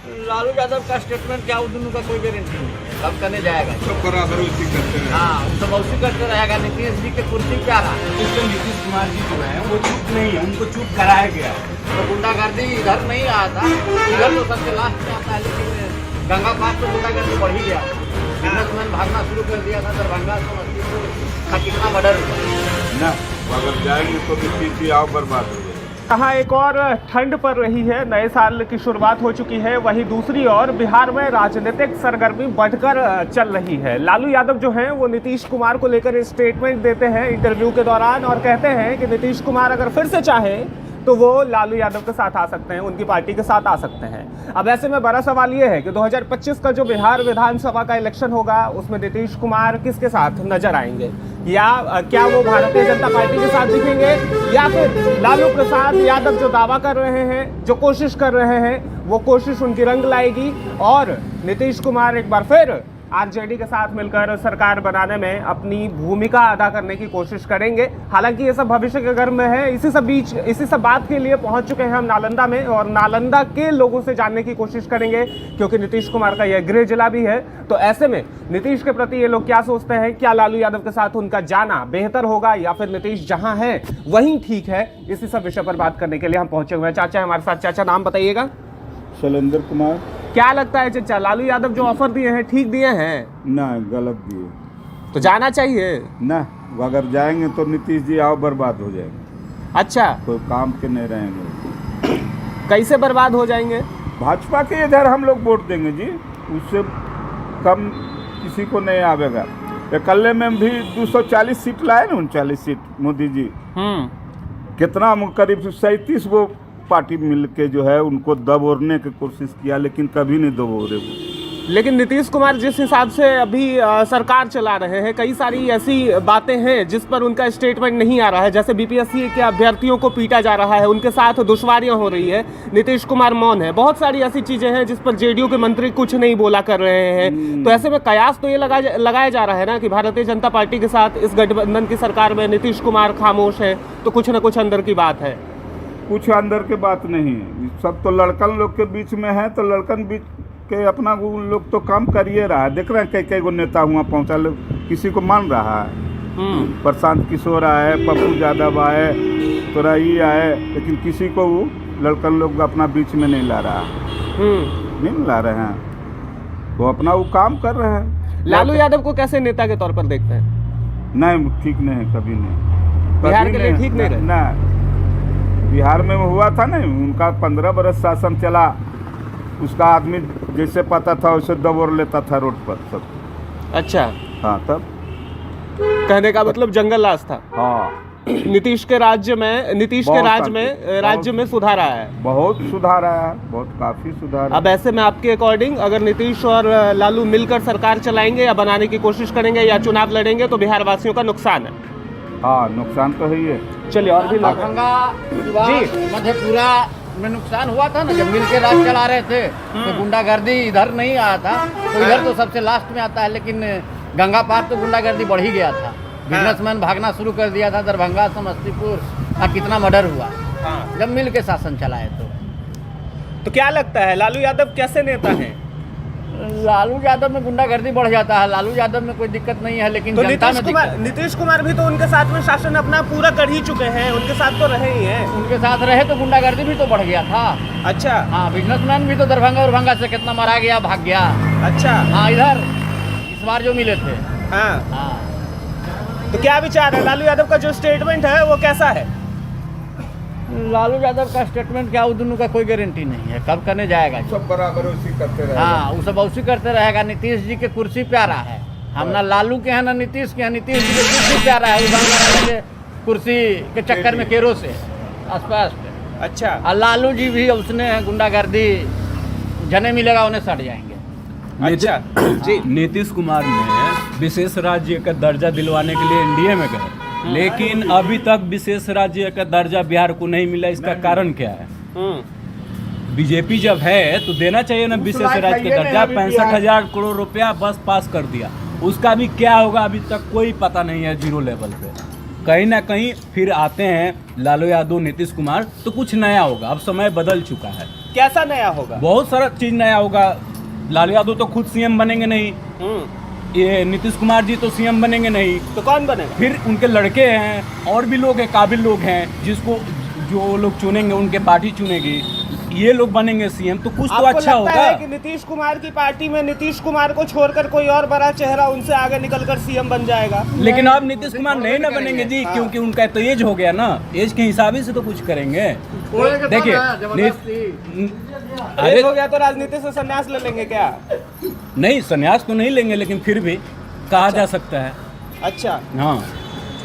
लालू यादव का स्टेटमेंट क्या उस दोनों का कोई गारंटी नहीं है, कब करने जाएगा। सब बराबर उसी करते रहे। हाँ, वो सब उसी करते रहेगा। नीतीश जी के कुर्सी पे आ रहा है, इससे नीतीश कुमार जी जो है वो चुप नहीं है, उनको चुप कराया गया है। तो गुंडागर्दी इधर नहीं आया था, इधर तो सबसे लास्ट में आता है, लेकिन गंगा पास तो गुंडागर्दी बढ़ ही गया। बिजनेसमैन भागना शुरू कर दिया था, दरभंगा समस्तीपुर का कितना मर्डर हुआ ना अगर जाएंगे तो नीतीश आओ बर्बाद हो जाएगा। यहाँ एक और ठंड पड़ रही है, नए साल की शुरुआत हो चुकी है। वहीं दूसरी ओर बिहार में राजनीतिक सरगर्मी बढ़कर चल रही है। लालू यादव जो हैं वो नीतीश कुमार को लेकर स्टेटमेंट देते हैं इंटरव्यू के दौरान और कहते हैं कि नीतीश कुमार अगर फिर से चाहे तो वो लालू यादव के साथ आ सकते हैं, उनकी पार्टी के साथ आ सकते हैं। अब ऐसे में बड़ा सवाल ये है कि 2025 का जो बिहार विधानसभा का इलेक्शन होगा उसमें नीतीश कुमार किसके साथ नजर आएंगे, या क्या वो भारतीय जनता पार्टी के साथ दिखेंगे, या फिर लालू प्रसाद यादव जो दावा कर रहे हैं, जो कोशिश कर रहे हैं, वो कोशिश उनकी रंग लाएगी और नीतीश कुमार एक बार फिर आरजेडी के साथ मिलकर सरकार बनाने में अपनी भूमिका अदा करने की कोशिश करेंगे। हालांकि ये सब भविष्य के गर्भ में है। इसी सब बात के लिए पहुंच चुके हैं हम नालंदा में और नालंदा के लोगों से जानने की कोशिश करेंगे, क्योंकि नीतीश कुमार का यह गृह जिला भी है। तो ऐसे में नीतीश के प्रति ये लोग क्या सोचते हैं, क्या लालू यादव के साथ उनका जाना बेहतर होगा या फिर नीतीश जहां है वहीं ठीक है, इसी सब विषय पर बात करने के लिए हम पहुंचे हुए हैं। चाचा हमारे साथ। चाचा नाम बताइएगा। शैलेंद्र कुमार। क्या लगता है चाचा, लालू यादव जो ऑफर दिए हैं ठीक दिए हैं? ना गलत दिए, तो जाना चाहिए ना अगर जाएंगे तो नीतीश जी आओ बर्बाद हो जाएंगे। अच्छा, कोई काम के नहीं रहेंगे। कैसे बर्बाद हो जाएंगे? भाजपा के इधर हम लोग वोट देंगे जी, उससे कम किसी को नहीं आवेगा। इकल्ले में भी 240 सीट लाए ना, 39 सीट मोदी जी। कितना करीब 37 वो पार्टी मिल के जो है उनको दबोरने की कोशिश किया, लेकिन कभी नहीं दबोरे। लेकिन नीतीश कुमार जिस हिसाब से अभी सरकार चला रहे हैं, कई सारी ऐसी बातें हैं जिस पर उनका स्टेटमेंट नहीं आ रहा है। जैसे बीपीएससी के अभ्यर्थियों को पीटा जा रहा है, उनके साथ दुश्वारियां हो रही है, नीतीश कुमार मौन है। बहुत सारी ऐसी चीजें हैं जिस पर जेडीयू के मंत्री कुछ नहीं बोला कर रहे हैं। तो ऐसे में कयास तो ये लगाया जा रहा है ना कि भारतीय जनता पार्टी के साथ इस गठबंधन की सरकार में नीतीश कुमार खामोश है, तो कुछ न कुछ अंदर की बात है। कुछ अंदर के बात नहीं है, सब तो लड़कन लोग के बीच में है। तो लड़कन बीच के अपना लोग तो काम करिए रहा है। देख रहे हैं कई गो नेता हुआ पहुंचा, लोग किसी को मान रहा है। प्रशांत किशोर आए, पप्पू यादव आए, तोराई आए, लेकिन किसी को वो लड़कन लोग अपना बीच में नहीं ला रहा है। नहीं ला रहे हैं, वो अपना वो काम कर रहे हैं। लालू यादव को कैसे नेता के तौर पर देखते हैं? नहीं, ठीक नहीं है, कभी नहीं। बिहार के लिए ठीक नहीं रहे ना। बिहार में हुआ था ना, उनका 15 बरस शासन चला, उसका आदमी जैसे पता था वैसे दबोर लेता था रोड पर सब। अच्छा, हाँ, तब कहने का मतलब जंगल राज था। हाँ, नीतीश के राज्य में सुधार आया है, बहुत सुधार आया है, बहुत काफी सुधार। अब ऐसे में आपके अकॉर्डिंग अगर नीतीश और लालू मिलकर सरकार चलाएंगे या बनाने की कोशिश करेंगे या चुनाव लड़ेंगे तो बिहार वासियों का नुकसान है। हाँ, नुकसान तो है ही है। चलिए और भी दरभंगा मधेपुरा में नुकसान हुआ था ना, जब मिल के राज चला रहे थे तो गुंडागर्दी इधर नहीं आया था, तो इधर तो सबसे लास्ट में आता है, लेकिन गंगा पार तो गुंडागर्दी बढ़ ही गया था। बिजनेसमैन भागना शुरू कर दिया था, दरभंगा समस्तीपुर का कितना मर्डर हुआ जब मिल के शासन चलाए। तो क्या लगता है लालू यादव कैसे नेता है? लालू यादव में गुंडागर्दी बढ़ जाता है, लालू यादव में कोई दिक्कत नहीं है, लेकिन तो जनता में नीतीश कुमार भी तो उनके साथ में शासन अपना पूरा कर ही चुके हैं, उनके साथ तो रहे ही हैं। उनके साथ रहे तो गुंडागर्दी भी तो बढ़ गया था। अच्छा, हाँ, बिजनेसमैन भी तो दरभंगा से कितना मारा गया, भाग गया। अच्छा, हाँ, इधर इस बार जो मिले थे। हाँ। तो क्या विचार है लालू यादव का जो स्टेटमेंट है वो कैसा है? लालू यादव का स्टेटमेंट क्या, उस दोनों का कोई गारंटी नहीं है, कब करने जाएगा। सब बराबर उसी करते रहे। हाँ, वो सब उसी करते रहेगा। नीतीश जी के कुर्सी पे आ रहा है, हम ना लालू के हैं ना नीतीश के हैं। नीतीश जी के कुर्सी पे आ रहा है, कुर्सी के चक्कर में केरो से आसपास पे। अच्छा, और लालू जी भी उसने गुंडागर्दी जने मिलेगा उन्हें सट जाएंगे। अच्छा जी। नीतीश कुमार ने विशेष राज्य का दर्जा दिलवाने के लिए एनडीए में गए, लेकिन अभी तक विशेष राज्य का दर्जा बिहार को नहीं मिला। इसका कारण क्या है? बीजेपी जब है तो देना चाहिए ना विशेष राज्य का दर्जा। 65,000 करोड़ रुपया बस पास कर दिया, उसका भी क्या होगा अभी तक कोई पता नहीं है। जीरो लेवल पे कहीं ना कहीं फिर आते हैं लालू यादव, नीतीश कुमार, तो कुछ नया होगा। अब समय बदल चुका है। कैसा नया होगा? बहुत सारा चीज नया होगा। लालू यादव तो खुद सीएम बनेंगे नहीं, ये नीतीश कुमार जी तो सीएम बनेंगे नहीं, तो कौन बनेगा? फिर उनके लड़के हैं और भी लोग हैं, काबिल लोग हैं, जिसको जो लोग चुनेंगे उनके पार्टी चुनेगी, ये लोग बनेंगे सीएम, तो कुछ तो आपको अच्छा लगता होगा। है कि नीतीश कुमार की पार्टी में नीतीश कुमार को छोड़कर कोई और बड़ा चेहरा उनसे आगे निकलकर सीएम बन जाएगा? लेकिन अब नीतीश कुमार नहीं ना बनेंगे जी, क्योंकि उनका तो एज हो गया ना, एज के हिसाब से तो कुछ करेंगे। देखिए अरे हो गया तो राजनीति से संन्यास ले लेंगे क्या? नहीं, संन्यास तो नहीं लेंगे, लेकिन फिर भी कहा जा सकता है। अच्छा, हाँ,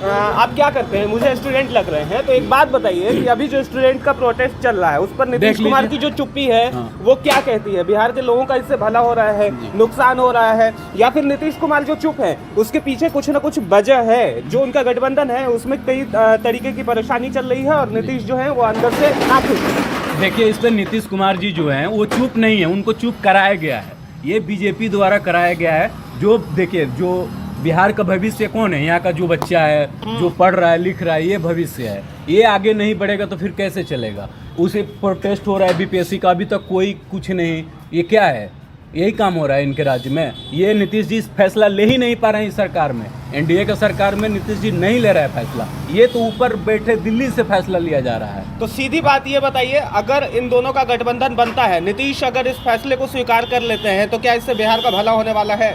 आप क्या करते हैं? मुझे स्टूडेंट लग रहे हैं, तो एक बात बताइए कि अभी जो स्टूडेंट का प्रोटेस्ट चल रहा है उस पर नीतीश कुमार की जो चुप्पी है वो क्या कहती है? बिहार के लोगों का इससे भला हो रहा है, नुकसान हो रहा है, या फिर नीतीश कुमार जो चुप है उसके पीछे कुछ ना कुछ वजह है? जो उनका गठबंधन है उसमें कई तरीके की परेशानी चल रही है और नीतीश जो है वो अंदर से नाखुश है। देखिए, इस पर नीतीश कुमार जी जो हैं वो चुप नहीं है, उनको चुप कराया गया है, ये बीजेपी द्वारा कराया गया है। जो देखिए, जो बिहार का भविष्य कौन है? यहाँ का जो बच्चा है, जो पढ़ रहा है लिख रहा है, ये भविष्य है। ये आगे नहीं बढ़ेगा तो फिर कैसे चलेगा? उसे प्रोटेस्ट हो रहा है बीपीएससी का, अभी तक कोई कुछ नहीं। ये क्या है? यही काम हो रहा है इनके राज्य में। ये नीतीश जी फैसला ले ही नहीं पा रहे हैं इस सरकार में, एनडीए का सरकार में नीतीश जी नहीं ले रहा है फैसला। ये तो ऊपर बैठे दिल्ली से फैसला लिया जा रहा है। तो सीधी बात ये बताइए, अगर इन दोनों का गठबंधन बनता है, नीतीश अगर इस फैसले को स्वीकार कर लेते हैं, तो क्या इससे बिहार का भला होने वाला है?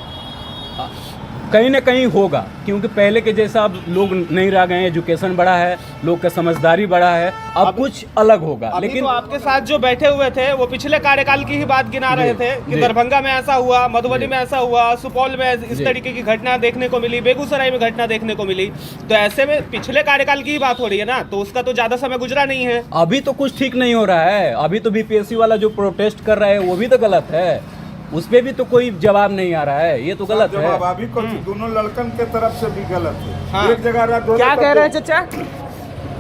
कहीं ना कहीं होगा, क्योंकि पहले के जैसा अब लोग नहीं रह गए, एजुकेशन बढ़ा है, लोग का समझदारी बढ़ा है, अब कुछ अलग होगा। लेकिन तो आपके साथ जो बैठे हुए थे वो पिछले कार्यकाल की ही बात गिना रहे थे कि दरभंगा में ऐसा हुआ, मधुबनी में ऐसा हुआ, सुपौल में इस तरीके की घटना देखने को मिली, बेगूसराय में घटना देखने को मिली। तो ऐसे में पिछले कार्यकाल की ही बात हो रही है ना, तो उसका तो ज्यादा समय गुजरा नहीं है। अभी तो कुछ ठीक नहीं हो रहा है। अभी तो बीपीएससी वाला जो प्रोटेस्ट कर रहा है वो भी तो गलत है, उस पे भी तो कोई जवाब नहीं आ रहा है, ये तो गलत है। जवाब अभी कुछ दोनों लड़कन के तरफ से भी गलत है। हाँ। एक जगह रद्द क्या कह रहे हैं चाचा?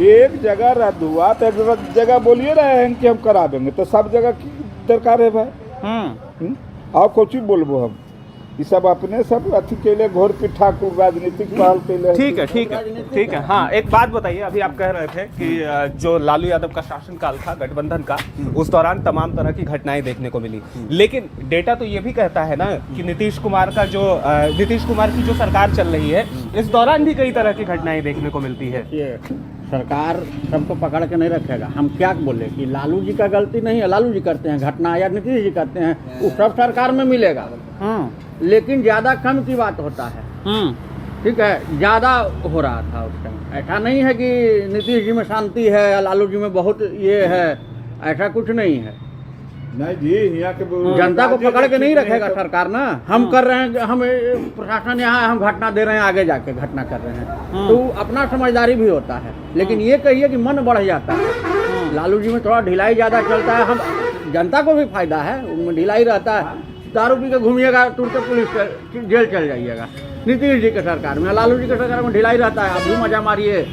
एक जगह रद्द हुआ तो एक जगह बोलिए रहे हैं कि हम करा देंगे, तो सब जगह की दरकार है भाई। और कुछ ही बोलबो हम, ये सब अपने सब अथी के लिए घोर पिट्ठा को राजनीतिक पहल के लिए। ठीक है, ठीक है, ठीक है। हाँ, एक बात बताइए, अभी आप कह रहे थे कि जो लालू यादव का शासनकाल था गठबंधन का, उस दौरान तमाम तरह की घटनाएं देखने को मिली, लेकिन डेटा तो ये भी कहता है ना कि नीतीश कुमार की जो सरकार चल रही है इस दौरान भी कई तरह की घटनाएं देखने को मिलती है। ये सरकार सबको पकड़ के नहीं रखेगा। हम क्या बोले कि लालू जी का गलती नहीं है, लालू जी करते हैं घटना या नीतीश जी करते हैं, वो सब सरकार में मिलेगा, लेकिन ज़्यादा कम की बात होता है। ठीक है, ज़्यादा हो रहा था उस टाइम। ऐसा नहीं है कि नीतीश जी में शांति है या लालू जी में बहुत ये है, ऐसा कुछ नहीं है। नहीं जी, यहाँ के जनता को पकड़ के नहीं रखेगा सरकार ना। हम कर रहे हैं, हम प्रशासन यहाँ हम घटना दे रहे हैं, आगे जाके घटना कर रहे हैं, तो अपना समझदारी भी होता है। लेकिन ये कहिए कि मन बढ़ जाता है, लालू जी में थोड़ा ढिलाई ज़्यादा चलता है। हम जनता को भी फायदा है, उनमें ढिलाई रहता है। दारू पी के घूमिएगा तुरंत पुलिस जेल चल जाइएगा। नीतीश जी के सरकार में, लालू जी के सरकार में ढिलाई रहता है। आप भी मजा मारिए,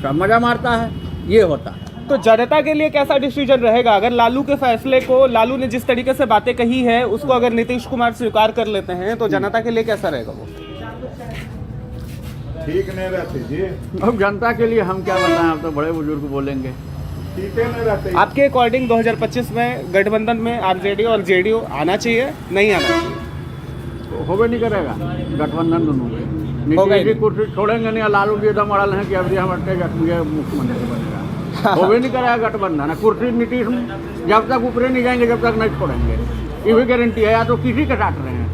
सब मजा मारता है, ये होता है। तो जनता के लिए कैसा डिसीजन रहेगा अगर लालू के फैसले को, लालू ने जिस तरीके से बातें कही है उसको अगर नीतीश कुमार स्वीकार कर लेते हैं, तो जनता के लिए कैसा रहेगा वो? ठीक नहीं रहते जी। अब जनता के लिए हम क्या बताएं, अब तो बड़े बुजुर्ग बोलेंगे। ठीक है नहीं रहते। आपके अकॉर्डिंग 2025 में गठबंधन में आरजेडी और जेडीयू आना चाहिए, नहीं आना चाहिए? तो होबे नहीं करेगा गठबंधन दोनों में। होगा ही नीतीश जी कुर्सी छोड़ेंगे नहीं, लालू जी एकदम अड़ल हैं कि अब हम मुख्यमंत्री बनेगा। होबे नहीं करेगा गठबंधन। कुर्सी नीतीश जब तक ऊपरे नहीं जाएंगे जब तक नहीं छोड़ेंगे, ये भी गारंटी है। या तो किसी के साथ रहे हैं।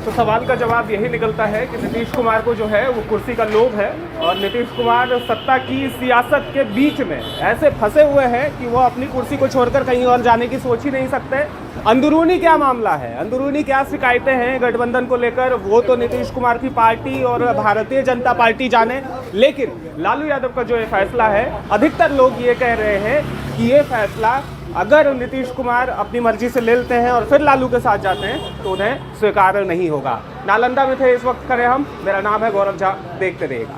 तो सवाल का जवाब यही निकलता है कि नीतीश कुमार को जो है वो कुर्सी का लोभ है, और नीतीश कुमार सत्ता की सियासत के बीच में ऐसे फंसे हुए हैं कि वो अपनी कुर्सी को छोड़कर कहीं और जाने की सोच ही नहीं सकते। अंदरूनी क्या मामला है, अंदरूनी क्या शिकायतें हैं गठबंधन को लेकर, वो तो नीतीश कुमार की पार्टी और भारतीय जनता पार्टी जाने। लेकिन लालू यादव का जो ये फैसला है, अधिकतर लोग ये कह रहे हैं कि ये फैसला अगर नीतीश कुमार अपनी मर्जी से ले लेते हैं और फिर लालू के साथ जाते हैं तो उन्हें स्वीकार नहीं होगा। नालंदा में थे इस वक्त खड़े हम, मेरा नाम है गौरव झा, देखते रहिएगा।